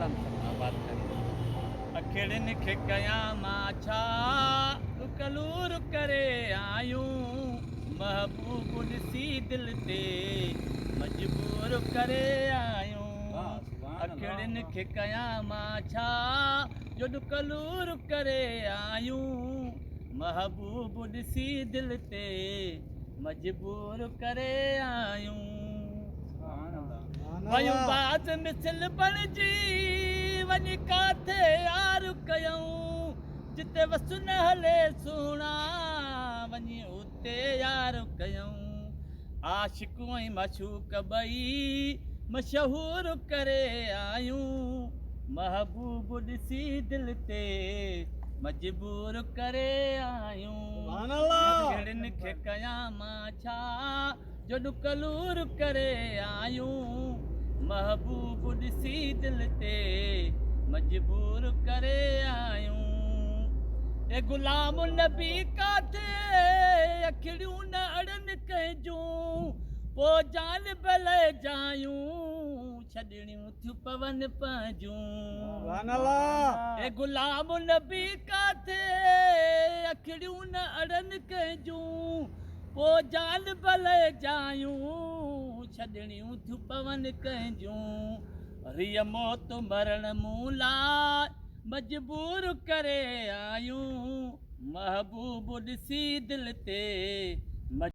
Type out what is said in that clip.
आबाद करे अखिड़िन खे कयां मां छा कलूर करे आयूं महबूब ॾिसी दिल ते मजबूर करे आयूं अखिड़िन खे कयां मां छा जो कलूर करे आयूं महबूब ॾिसी दिल ते मजबूर करे आयूं वयूं बाज़ मिसल बणिजी वञी काथे यार कयूं जिते वसु न हले सुहिणा वञी उते यार कयूं आशिक़ूं ऐं मशूक ॿई मशहूर करे आयूं महबूब ॾिसी दिल ते मजबूर करे आयूं अखिड़िन खे कयां मां छा जो कलूर करे आयूं महबूब ॾिसी दिल ते मजबूर करे आयूं ए गुलाम नबी काथे अखिड़ियूं न अड़नि कंहिंजूं पोइ जान भले जायूं छॾणियूं थियूं पवनि पंहिंजूं ए गुलाम नबी काथे अखिड़ियूं न अड़नि कंहिंजूं पोइ जान भले जायूं छॾणियूं थियूं पवनि कंहिंजूं रिय मौत मरण मूं लाइ मजबूर करे आयूं महबूब ॾिसी दिल ते